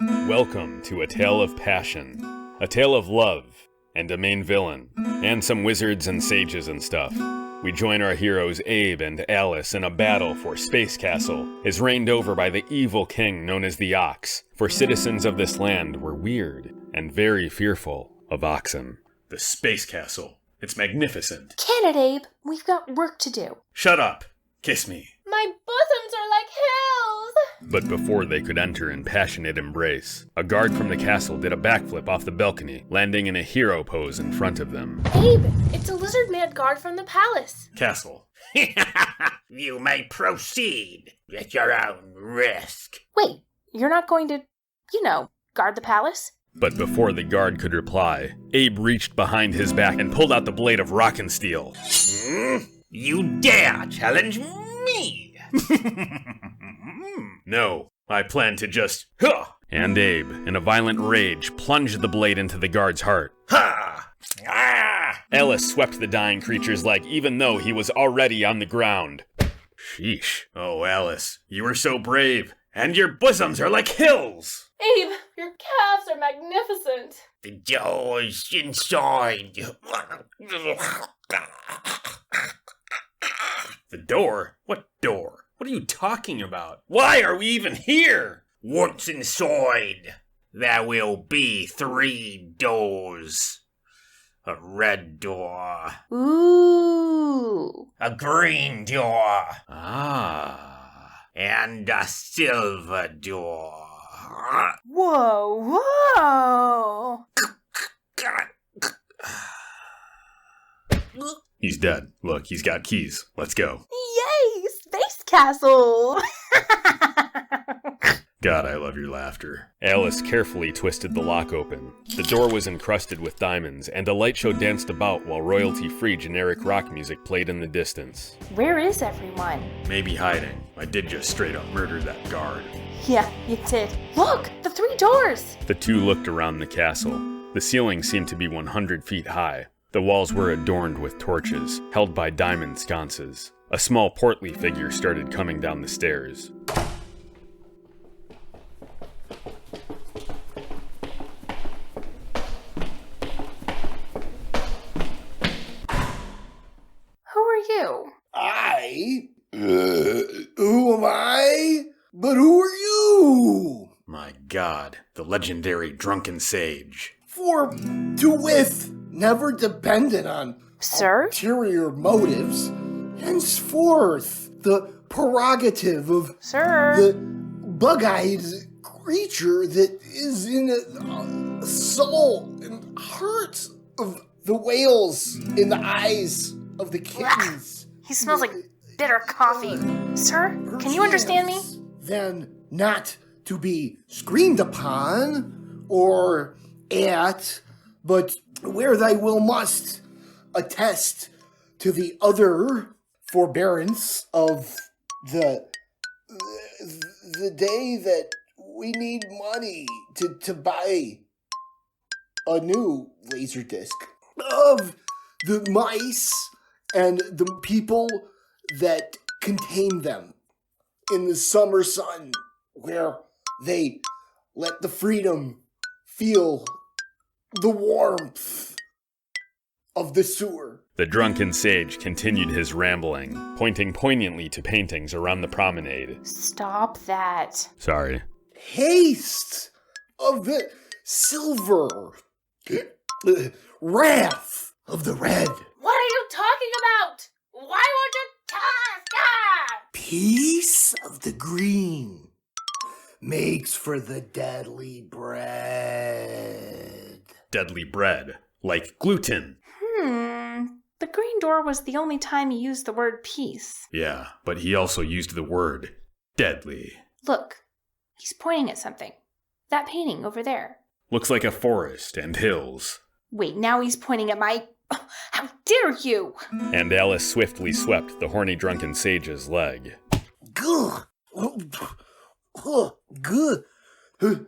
Welcome to A Tale of Passion, a tale of love, and a main villain, and some wizards and sages and stuff. We join our heroes Abe and Alice in a battle for Space Castle, is reigned over by the evil king known as the Ox, for citizens of this land were weird and very fearful of oxen. The Space Castle. It's magnificent. Can it, Abe? We've got work to do. Shut up. Kiss me. My bosoms are like hills! But before they could enter in passionate embrace, a guard from the castle did a backflip off the balcony, landing in a hero pose in front of them. Abe, it's a lizard-man guard from the palace. Castle. You may proceed at your own risk. Wait, you're not going to, guard the palace? But before the guard could reply, Abe reached behind his back and pulled out the blade of Rockensteel. You dare challenge me? No, I plan to just... And Abe, in a violent rage, plunged the blade into the guard's heart. Ha! Ah! Alice swept the dying creature's leg even though he was already on the ground. Sheesh. Oh, Alice, you were so brave, and your bosoms are like hills! Abe, your calves are magnificent. The door's inside. The door? What door? What are you talking about? Why are we even here? Once inside, there will be 3 doors. A red door. Ooh. A green door. Ah. And a silver door. Whoa, whoa! He's dead. Look, he's got keys. Let's go. Yay! Space Castle! God, I love your laughter. Alice carefully twisted the lock open. The door was encrusted with diamonds, and a light show danced about while royalty-free generic rock music played in the distance. Where is everyone? Maybe hiding. I did just straight up murder that guard. Yeah, you did. Look! The 3 doors! The two looked around the castle. The ceiling seemed to be 100 feet high. The walls were adorned with torches, held by diamond sconces. A small portly figure started coming down the stairs. Who are you? Who am I? But who are you? My God, the legendary Drunken Sage. For to with, never dependent on Sir? ulterior motives, henceforth the prerogative of Sir? the bug-eyed creature that is in the soul and heart of the whales in the eyes of the kittens. He smells like bitter coffee. Sir, can you understand me? Then not to be screamed upon or at, but where thy will must attest to the other forbearance of the day that we need money to buy a new laser disc of the mice and the people that contain them in the summer sun, where they let the freedom feel the warmth of the sewer. The Drunken Sage continued his rambling, pointing poignantly to paintings around the promenade. Stop that. Sorry. Haste of the silver, wrath of the red, What are you talking about? Why won't you talk? peace of the green, makes for the deadly bread. Deadly bread. Like gluten. The green door was the only time he used the word peace. Yeah, but he also used the word deadly. Look, he's pointing at something. That painting over there. Looks like a forest and hills. Wait, now he's pointing at my... How dare you! And Alice swiftly swept the horny Drunken Sage's leg. Good. Good.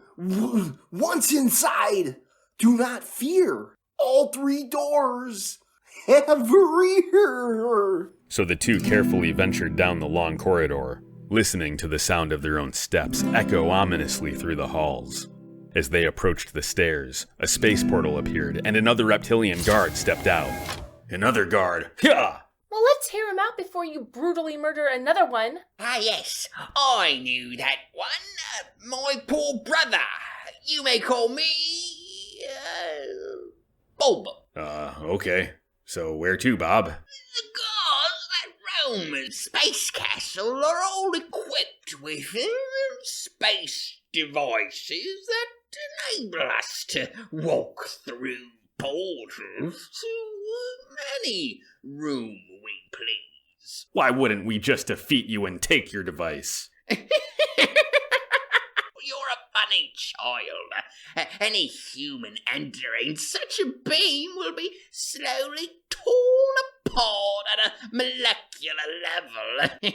Once inside, do not fear. All 3 doors have a rear. So the two carefully ventured down the long corridor, listening to the sound of their own steps echo ominously through the halls. As they approached the stairs, a space portal appeared, and another Reptilian guard stepped out. Another guard. Yeah! Well, let's hear him out before you brutally murder another one. Ah, yes, I knew that one. My poor brother. You may call me... Bob. Okay. So where to, Bob? The guards that roam a space castle are all equipped with space devices that enable us to walk through portals to any room we please. Why wouldn't we just defeat you and take your device? You're a funny child. Any human entering such a beam will be slowly torn apart at a molecular level.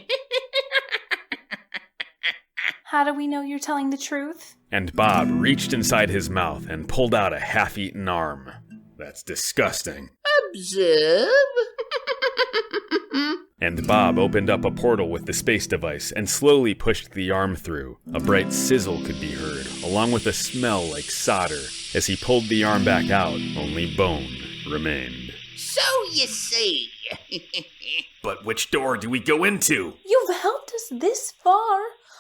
How do we know you're telling the truth? And Bob reached inside his mouth and pulled out a half-eaten arm. That's disgusting. Observe. And Bob opened up a portal with the space device and slowly pushed the arm through. A bright sizzle could be heard, along with a smell like solder. As he pulled the arm back out, only bone remained. So you see. But which door do we go into? You've helped us this far.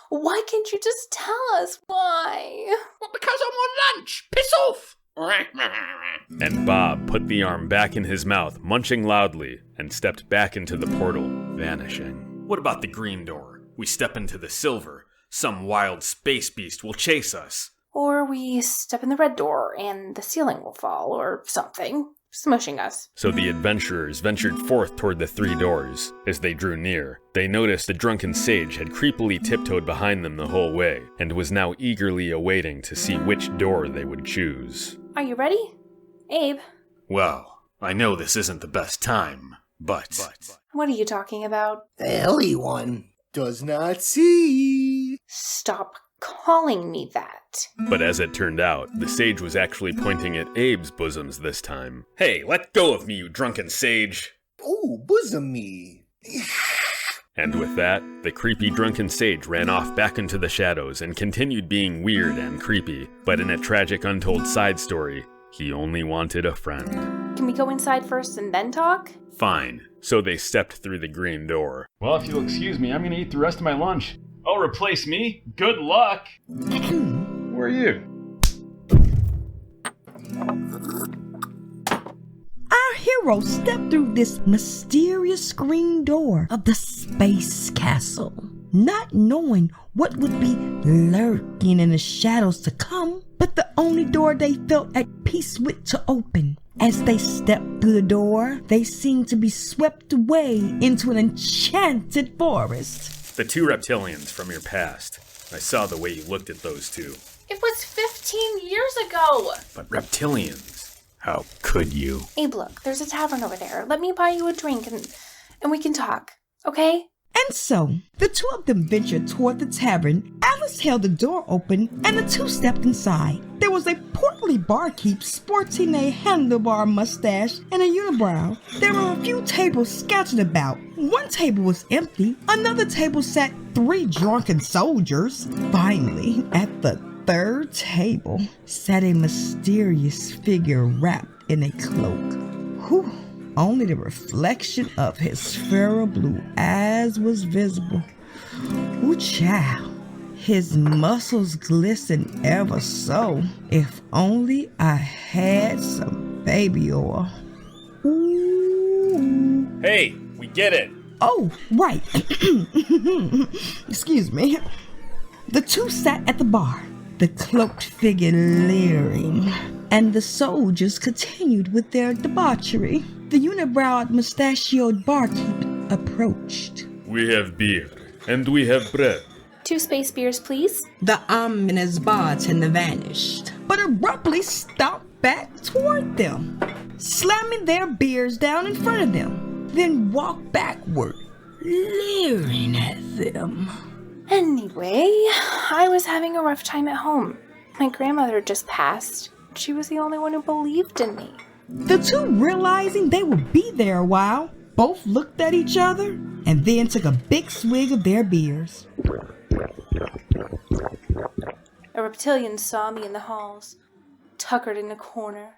Why can't you just tell us why? Well, because I'm on lunch. Piss off. And Bob put the arm back in his mouth, munching loudly, and stepped back into the portal, vanishing. What about the green door? We step into the silver. Some wild space beast will chase us. Or we step in the red door and the ceiling will fall or something, smushing us. So the adventurers ventured forth toward the three doors. As they drew near, they noticed the drunken sage had creepily tiptoed behind them the whole way, and was now eagerly awaiting to see which door they would choose. Are you ready? Abe? Well, I know this isn't the best time, but... What are you talking about? The hilly one does not see. Stop calling me that. But as it turned out, the sage was actually pointing at Abe's bosoms this time. Hey, let go of me, you drunken sage! Oh, bosom me. And with that, the creepy drunken sage ran off back into the shadows and continued being weird and creepy. But in a tragic untold side story, he only wanted a friend. Can we go inside first and then talk? Fine. So they stepped through the green door. Well, if you'll excuse me, I'm gonna eat the rest of my lunch. Oh, replace me? Good luck! Who are you? Our hero stepped through this mysterious screen door of the space castle, not knowing what would be lurking in the shadows to come, but the only door they felt at peace with to open. As they stepped through the door, they seemed to be swept away into an enchanted forest. The two reptilians from your past. I saw the way you looked at those two. It was 15 years ago. But reptilians? How could you? Abe, look, there's a tavern over there. Let me buy you a drink and we can talk, okay? And so, the two of them ventured toward the tavern. Alice held the door open, and the two stepped inside. There was a portly barkeep sporting a handlebar mustache and a unibrow. There were a few tables scattered about. One table was empty. Another table sat 3 drunken soldiers. Finally, at the third table, sat a mysterious figure wrapped in a cloak. Whew. Only the reflection of his feral blue eyes was visible. Ooh, child. His muscles glistened ever so. If only I had some baby oil. Ooh. Hey, we get it. Oh, right. Excuse me. The two sat at the bar, the cloaked figure leering, and the soldiers continued with their debauchery. The unibrowed, mustachioed barkeep approached. We have beer, and we have bread. 2 space beers, please. The ominous bartender vanished, but abruptly stomped back toward them, slamming their beers down in front of them, then walked backward, leering at them. Anyway, I was having a rough time at home. My grandmother just passed. She was the only one who believed in me. The two, realizing they would be there a while, both looked at each other and then took a big swig of their beers. A Reptilian saw me in the halls, tuckered in a corner,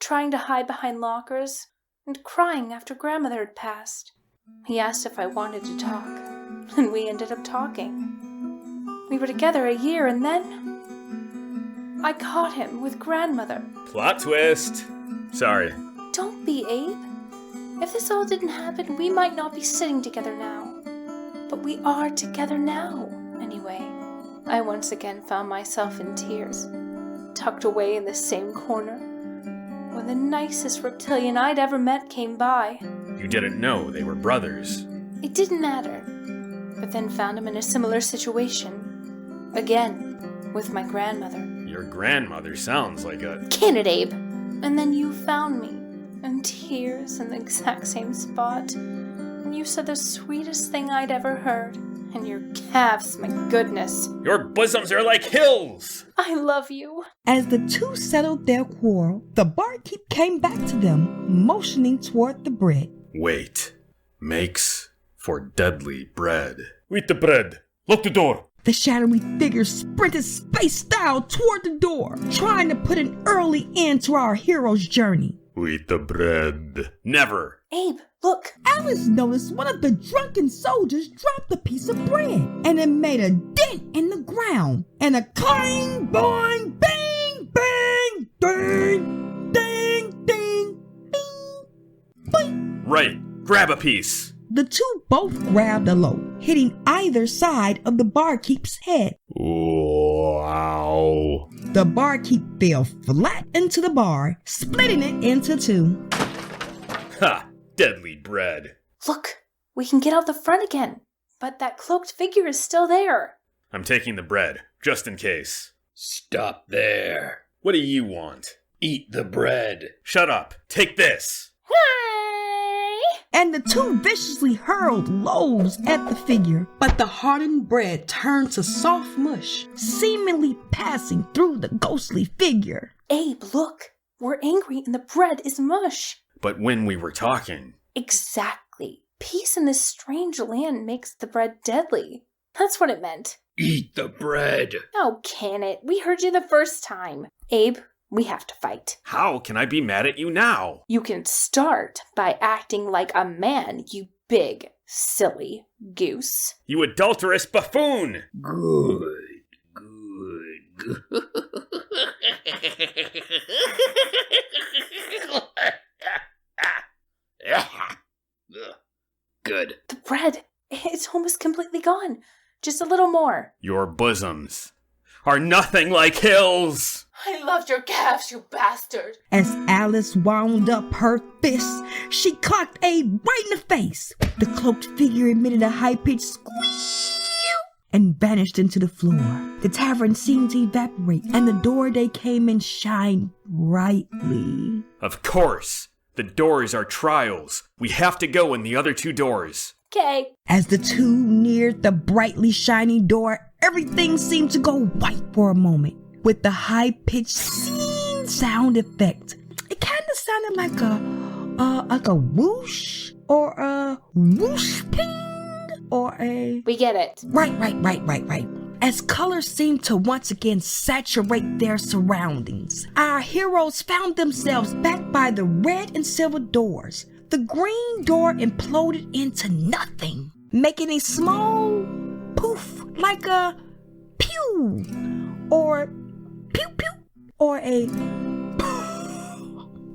trying to hide behind lockers and crying after grandmother had passed. He asked if I wanted to talk, and we ended up talking. We were together a year, and then I caught him with grandmother. Plot twist. Sorry. Don't be, Abe. If this all didn't happen, we might not be sitting together now. But we are together now, anyway. I once again found myself in tears, tucked away in the same corner, when the nicest reptilian I'd ever met came by. You didn't know they were brothers. It didn't matter, but then found him in a similar situation. Again, with my grandmother. Your grandmother sounds like a... Can it, Abe? And then you found me, in tears in the exact same spot. And you said the sweetest thing I'd ever heard. And your calves, my goodness. Your bosoms are like hills! I love you. As the two settled their quarrel, the barkeep came back to them, motioning toward the bread. Wait. Makes for deadly bread. Eat the bread. Lock the door. The shadowy figure sprinted space-style toward the door, trying to put an early end to our hero's journey. Eat the bread. Never. Abe, look. Alice noticed one of the drunken soldiers dropped a piece of bread, and it made a dent in the ground, and a clang, boing, bang, bang, ding, ding, ding, ding, boing. Right. Grab a piece. The two both grabbed a loaf, hitting either side of the barkeep's head. Wow. The barkeep fell flat into the bar, splitting it into two. Ha! Deadly bread. Look, we can get out the front again. But that cloaked figure is still there. I'm taking the bread, just in case. Stop there. What do you want? Eat the bread. Shut up. Take this. And the two viciously hurled loaves at the figure, but the hardened bread turned to soft mush, seemingly passing through the ghostly figure. Abe, look. We're angry and the bread is mush. But when we were talking... Exactly. Peace in this strange land makes the bread deadly. That's what it meant. Eat the bread. Oh, can it? We heard you the first time. Abe, we have to fight. How can I be mad at you now? You can start by acting like a man, you big, silly goose. You adulterous buffoon! Good. Good. The bread, it's almost completely gone. Just a little more. Your bosoms are nothing like hills! I loved your calves, you bastard. As Alice wound up her fists, she clocked Abe right in the face. The cloaked figure emitted a high-pitched squeal and vanished into the floor. The tavern seemed to evaporate, and the door they came in shined brightly. Of course! The doors are trials. We have to go in the other two doors. Okay. As the two neared the brightly shining door, everything seemed to go white for a moment. With the high-pitched sing sound effect, it kind of sounded like a whoosh or a whoosh ping or a... We get it. Right. As colors seemed to once again saturate their surroundings, our heroes found themselves back by the red and silver doors. The green door imploded into nothing, making a small poof like a pew or pew pew or a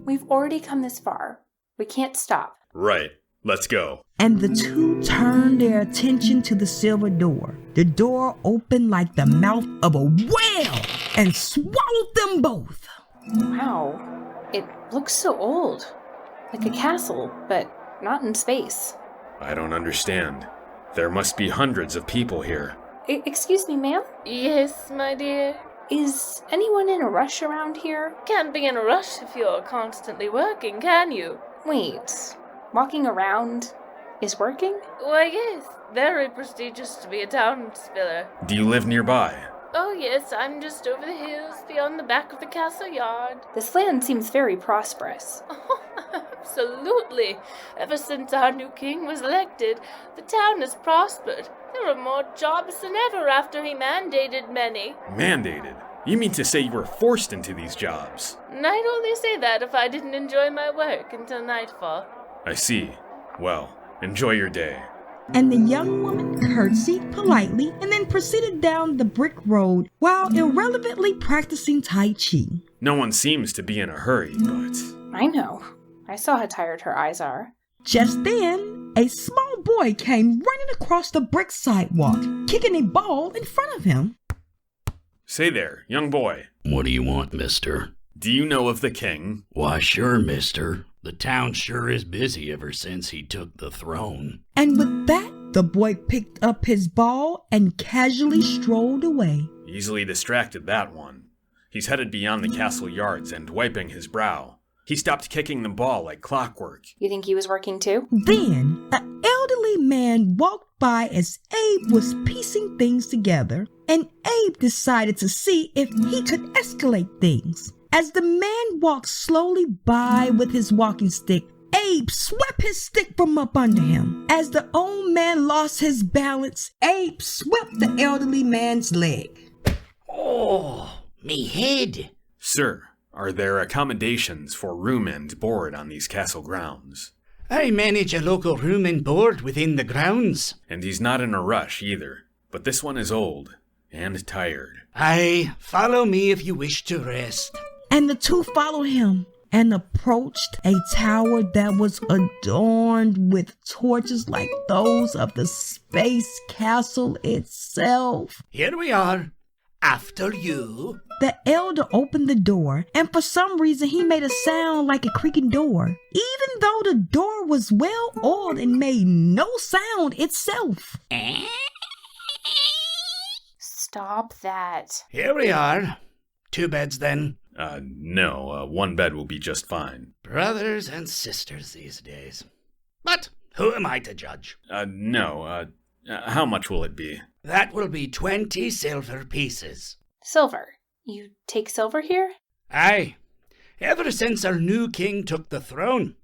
We've already come this far. We can't stop. Right. Let's go. And the two turned their attention to the silver door. The door opened like the mouth of a whale and swallowed them both. Wow. It looks so old. Like a castle, but not in space. I don't understand. There must be hundreds of people here. Excuse me, ma'am? Yes, my dear. Is anyone in a rush around here? Can't be in a rush if you're constantly working, can you? Wait. Walking around is working? Why, yes. Very prestigious to be a town spiller. Do you live nearby? Oh, yes, I'm just over the hills beyond the back of the castle yard. This land seems very prosperous. Absolutely. Ever since our new king was elected, the town has prospered. There are more jobs than ever after he mandated many. Mandated? You mean to say you were forced into these jobs? I'd only say that if I didn't enjoy my work until nightfall. I see. Well, enjoy your day. And the young woman curtsied politely and then proceeded down the brick road while irrelevantly practicing Tai Chi. No one seems to be in a hurry, but... I know. I saw how tired her eyes are. Just then, a small boy came running across the brick sidewalk, kicking a ball in front of him. Say there, young boy. What do you want, mister? Do you know of the king? Why, sure, mister. The town sure is busy ever since he took the throne. And with that, the boy picked up his ball and casually strolled away. Easily distracted, that one. He's headed beyond the castle yards and wiping his brow. He stopped kicking the ball like clockwork. You think he was working too? Then, an elderly man walked by as Abe was piecing things together, and Abe decided to see if he could escalate things. As the man walked slowly by with his walking stick, Abe swept his stick from up under him. As the old man lost his balance, Abe swept the elderly man's leg. Oh, me head. Sir, are there accommodations for room and board on these castle grounds? I manage a local room and board within the grounds. And he's not in a rush either, but this one is old and tired. Aye, follow me if you wish to rest. And the two followed him and approached a tower that was adorned with torches like those of the space castle itself. Here we are. After you. The elder opened the door, and for some reason he made a sound like a creaking door, even though the door was well oiled and made no sound itself. Stop that. Here we are. 2 beds then. No, one bed will be just fine. Brothers and sisters these days. But who am I to judge? No, how much will it be? That will be 20 silver pieces. Silver. You take silver here? Aye. Ever since our new king took the throne,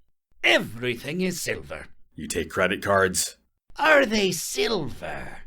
everything is silver. You take credit cards? Are they silver?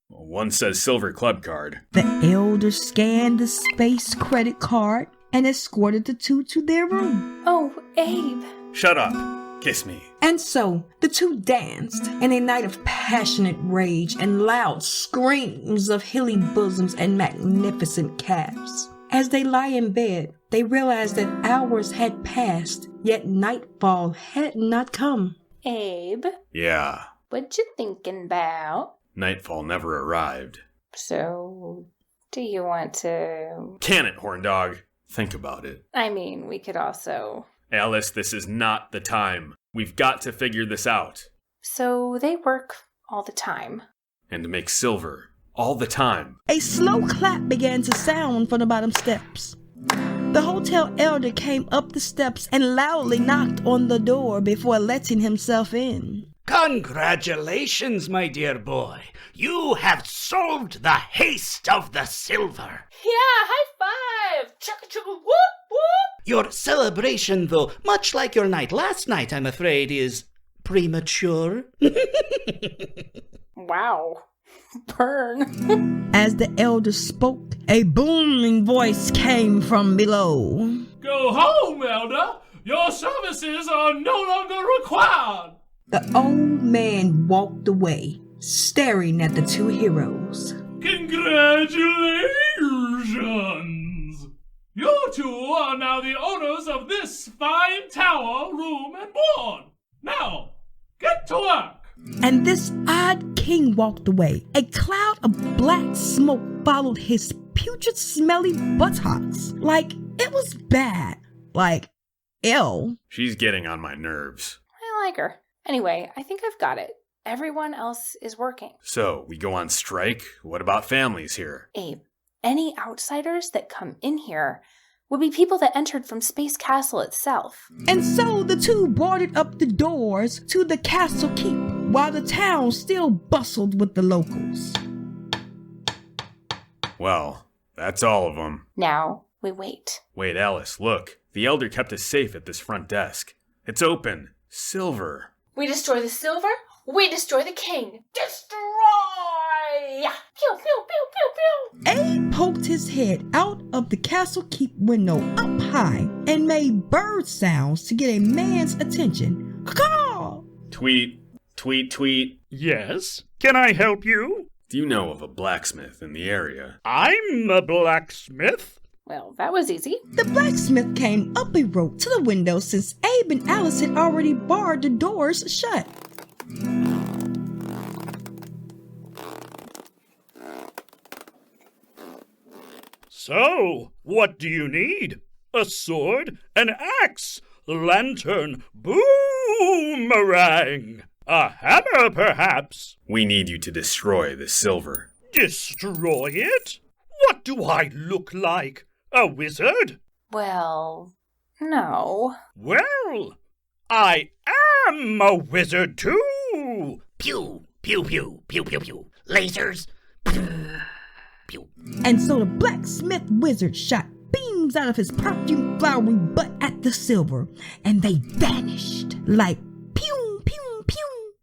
One says silver club card. The elder scanned the space credit card and escorted the two to their room. Oh, Abe. Shut up. Kiss me. And so the two danced in a night of passionate rage and loud screams of hilly bosoms and magnificent calves. As they lie in bed, they realize that hours had passed, yet nightfall had not come. Abe, Yeah. what you thinking about? Nightfall never arrived. So, do you want to... Can it, horn dog? Think about it. I mean, we could also... Alice, this is not the time. We've got to figure this out. So they work all the time. And make silver all the time. A slow clap began to sound from the bottom steps. The hotel elder came up the steps and loudly knocked on the door before letting himself in. Congratulations, my dear boy. You have solved the haste of the silver. Yeah, high five! Chugga chugga whoop whoop! Your celebration, though, much like your night last night, I'm afraid, is premature. Wow. Burn. As the elder spoke, a booming voice came from below. Go home, Elder. Your services are no longer required. The old man walked away, staring at the two heroes. Congratulations! You two are now the owners of this fine tower, room, and board. Now, get to work. And this odd king walked away. A cloud of black smoke followed his putrid, smelly buttocks. Like it was bad. Like, ill. She's getting on my nerves. I like her. Anyway, I think I've got it. Everyone else is working. So, we go on strike? What about families here? Abe, any outsiders that come in here would be people that entered from Space Castle itself. And so the two boarded up the doors to the castle keep, while the town still bustled with the locals. Well, that's all of them. Now, we wait. Wait, Alice, look. The elder kept us safe at this front desk. It's open. Silver. We destroy the silver, we destroy the king. Destroy! Pew, pew, pew, pew, pew. Abe poked his head out of the castle keep window up high and made bird sounds to get a man's attention. Caw! Tweet, tweet, tweet. Yes? Can I help you? Do you know of a blacksmith in the area? I'm a blacksmith. Well, that was easy. The blacksmith came up a rope to the window since Abe and Alice had already barred the doors shut. So, what do you need? A sword, an axe, lantern, boomerang, a hammer perhaps? We need you to destroy the silver. Destroy it? What do I look like? A wizard? Well, no. Well, I am a wizard too! Pew, pew, pew, pew, pew, pew. Lasers. Pew. And so the blacksmith wizard shot beams out of his perfumed flowery butt at the silver, and they vanished like pew, pew, pew.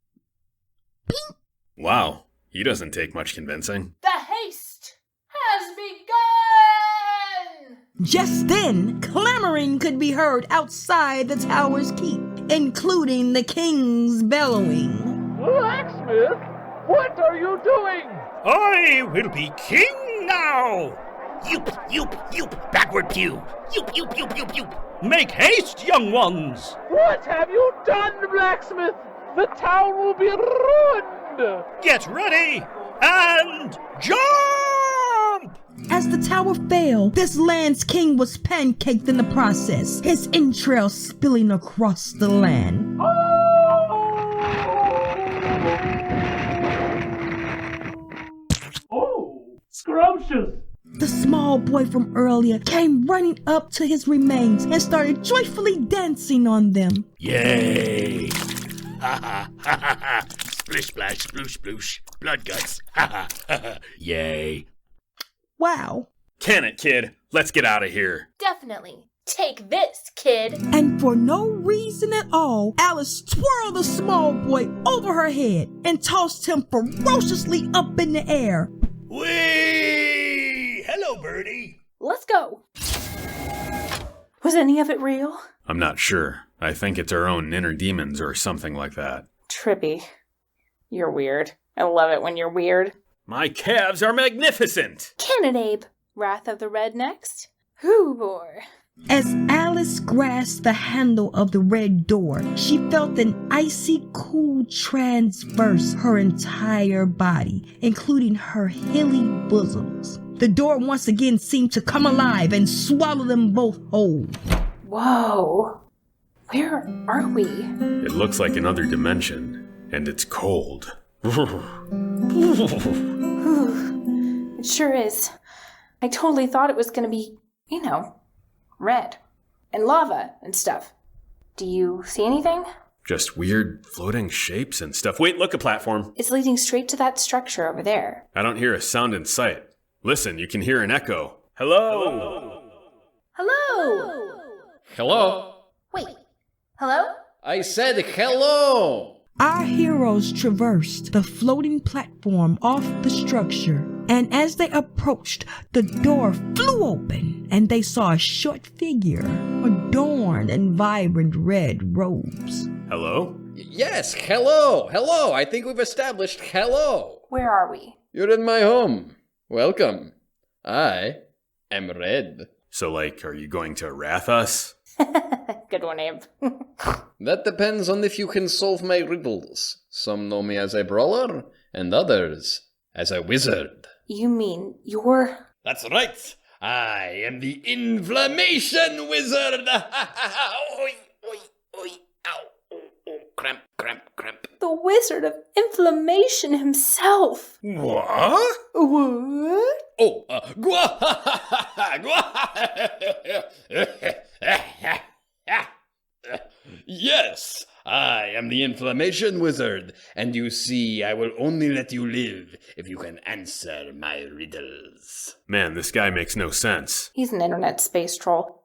Pew. Wow, he doesn't take much convincing. The haste has begun! Just then, clamoring could be heard outside the tower's keep, including the king's bellowing. Blacksmith, what are you doing? I will be king now! Yoop, yoop, yoop. Backward pew. Yoop, yoop, yoop, yoop, yoop. Make haste, young ones! What have you done, Blacksmith? The town will be ruined! Get ready and jump! As the tower fell, this land's king was pancaked in the process, his entrails spilling across the land. Oh, scrumptious! The small boy from earlier came running up to his remains and started joyfully dancing on them. Yay! Ha ha ha ha ha! Splish splash sploosh sploosh! Blood guts! Ha ha ha ha! Yay! Wow. Can it, kid? Let's get out of here. Definitely. Take this, kid. And for no reason at all, Alice twirled the small boy over her head and tossed him ferociously up in the air. Whee! Hello, birdie. Let's go. Was any of it real? I'm not sure. I think it's our own inner demons or something like that. Trippy. You're weird. I love it when you're weird. My calves are magnificent! Can it, Abe? Wrath of the Red next? Hoo, boy. As Alice grasped the handle of the red door, she felt an icy cool transverse her entire body, including her hilly bosoms. The door once again seemed to come alive and swallow them both whole. Whoa. Where are we? It looks like another dimension, and it's cold. It sure is. I totally thought it was gonna be, red. And lava and stuff. Do you see anything? Just weird floating shapes and stuff. Wait, look, a platform. It's leading straight to that structure over there. I don't hear a sound in sight. Listen, you can hear an echo. Hello? Hello! Hello? Wait. Hello? I said hello! Our heroes traversed the floating platform off the structure, and as they approached, the door flew open, and they saw a short figure adorned in vibrant red robes. Hello? Yes, hello! Hello! I think we've established hello! Where are we? You're in my home. Welcome. I am Red. So, are you going to wrath us? Good one, Abe. That depends on if you can solve my riddles. Some know me as a brawler, and others as a wizard. You mean you're... That's right! I am the Inflammation Wizard! Oi, oi, oi, ow, oh, oh, cramp, cramp, cramp. the Wizard of Inflammation himself? What? What? Oh, yes, I am the Inflammation Wizard, and you see, I will only let you live if you can answer my riddles. Man, this guy makes no sense. He's an internet space troll.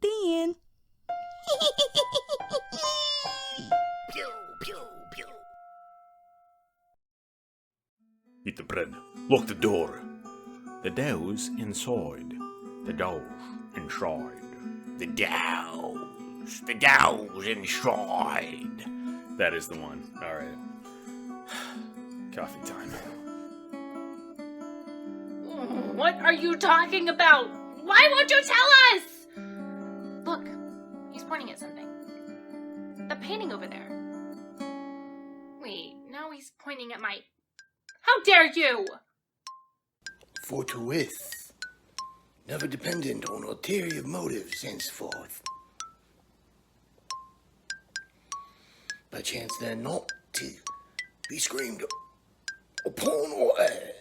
The end. Pew, pew, pew. Eat the bread. Lock the door. The doors inside. The doors inside. The dows inside. That is the one. All right. Coffee time. What are you talking about? Why won't you tell us? Look, he's pointing at something. The painting over there. Wait, now he's pointing at my... How dare you! Forthwith. Never dependent on ulterior motives henceforth. By chance they're not to be screamed upon or at.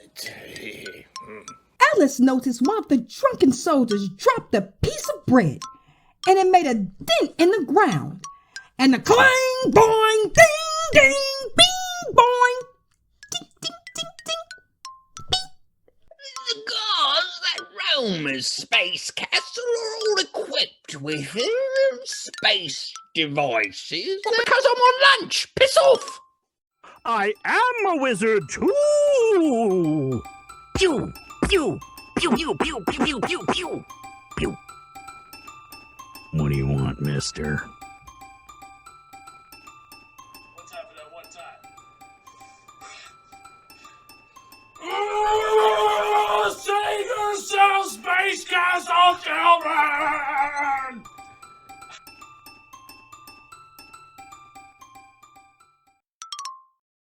Alice noticed one of the drunken soldiers dropped a piece of bread, and it made a dent in the ground. And the clang, boing, ding, ding, bing, boing, ding, ding, ding, ding, The guards that roam as Space Castle are all equipped with space devices. Well, because I'm on lunch. Piss off. I am a wizard too! Pew, pew, pew, pew, pew, pew, pew, pew, pew, pew. What do you want, mister? One time for that one time. Save yourself, Space Castle children!